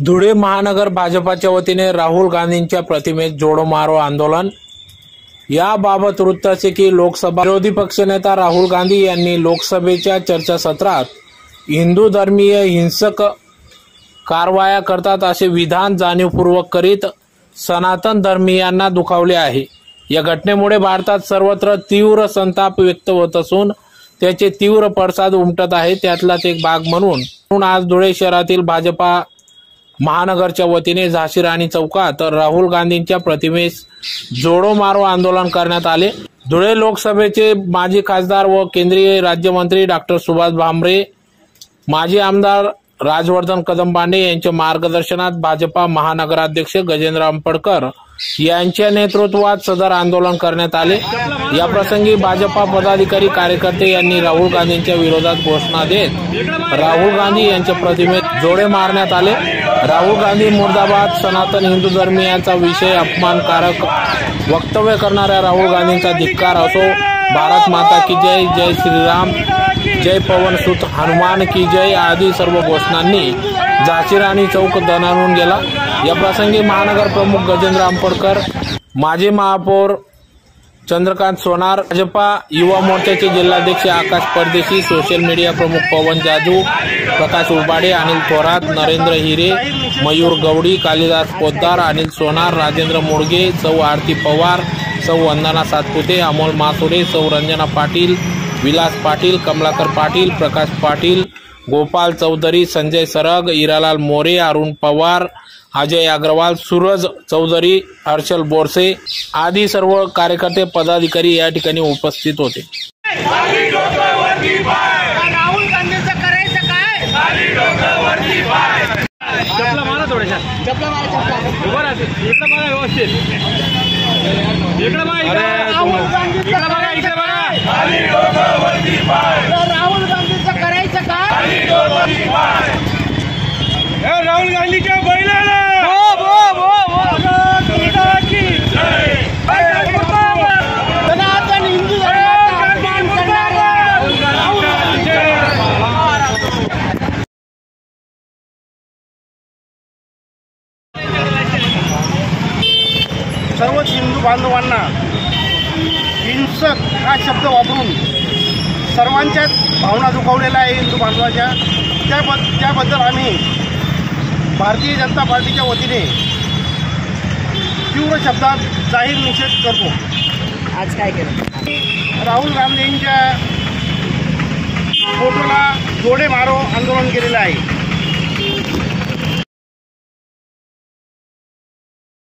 धुळे महानगर भाजपाच्या वतीने राहुल गांधींच्या प्रतिमेस जोडो मारो आंदोलन। याबाबत वृत्त असे की लोकसभा विरोधी पक्षनेता राहुल गांधी यांनी लोकसभेच्या चर्चासत्रात हिंदू धर्मीय हिंसक कारवाया करतात असे विधान जाणीवपूर्वक करीत सनातन धर्मीयांना दुखावले आहे। या घटनेमुळे भारतात सर्वत्र तीव्र संताप व्यक्त होत असून त्याचे तीव्र पडसाद उमटत आहे। त्यातलाच एक भाग म्हणून आज धुळे शहरातील भाजपा महानगरच्या वतीने झाशी राणी चौकात राहुल गांधींच्या प्रतिमेस जोडो मारो आंदोलन करण्यात आले। धुळे लोकसभेचे माजी खासदार व केंद्रीय राज्यमंत्री डॉक्टर सुभाष भामरे, माजी आमदार राजवर्धन कदमबांडे यांच्या मार्गदर्शनात भाजपा महानगराध्यक्ष गजेंद्र अंपडकर यांच्या नेतृत्वात सदर आंदोलन करण्यात आले। या प्रसंगी भाजपा पदाधिकारी कार्यकर्ते यांनी राहुल गांधींच्या विरोधात घोषणा देत राहुल गांधी यांच्या प्रतिमेत जोडे मारण्यात आले। राहुल गांधी मुर्दाबाद, सनातन हिंदू धर्मीयांचा विषय अपमानकारक वक्तव्य करणाऱ्या राहुल गांधींचा धिक्कार असो, भारत माता की जय, जय श्रीराम, जय पवन सुत हनुमान की जय आदी सर्व घोषणांनी झाशी राणी चौक दणाणून गेला। या प्रसंगी महानगर प्रमुख गजेंद्र अंपडकर, माजी महापौर चंद्रकांत सोनार, भाजपा युवा मोर्चाचे जिल्हाध्यक्ष आकाश परदेशी, सोशल मीडिया प्रमुख पवन जाजू, प्रकाश उबाडे, अनिल थोरात, नरेंद्र हिरे, मयूर गवडी, कालिदास पोद्दार, अनिल सोनार, राजेंद्र मोडगे, सौ आरती पवार, सौ वंदना सातपुते, अमोल मासुरे, सौ रंजना पाटील, विलास पाटील, कमलाकर पाटील, प्रकाश पाटील, गोपाल चौधरी, संजय सरग, इरालाल मोरे, अरुण पवार, अजय अग्रवाल, सूरज चौधरी, हर्षल बोरसे आदी सर्व कार्यकर्ते पदाधिकारी या ठिकाणी उपस्थित होते। राहुल गांधींचं करायचं काय? चपला मारा थोड्याशा, चपला मारा, चपला उभा राहा, इकडे बघा व्यवस्थित, इकडे बघा, राहुल गांधींचं करायचं काय? राहुल गांधींचं करायचं काय? राहुल गांधीच्या बैलाला सनातन हिंदू सर्वच हिंदू बांधवांना हिंसक हा शब्द वापरून सर्वांच्याच भावना दुखावलेल्या आहे हिंदू बांधवाच्या। त्याबद्दल आम्ही भारतीय जनता पार्टीच्या वतीने तीव्र शब्दात जाहीर निषेध करतो। आज काय केलं? राहुल गांधींच्या फोटोला जोडे मारो आंदोलन केलेलं आहे।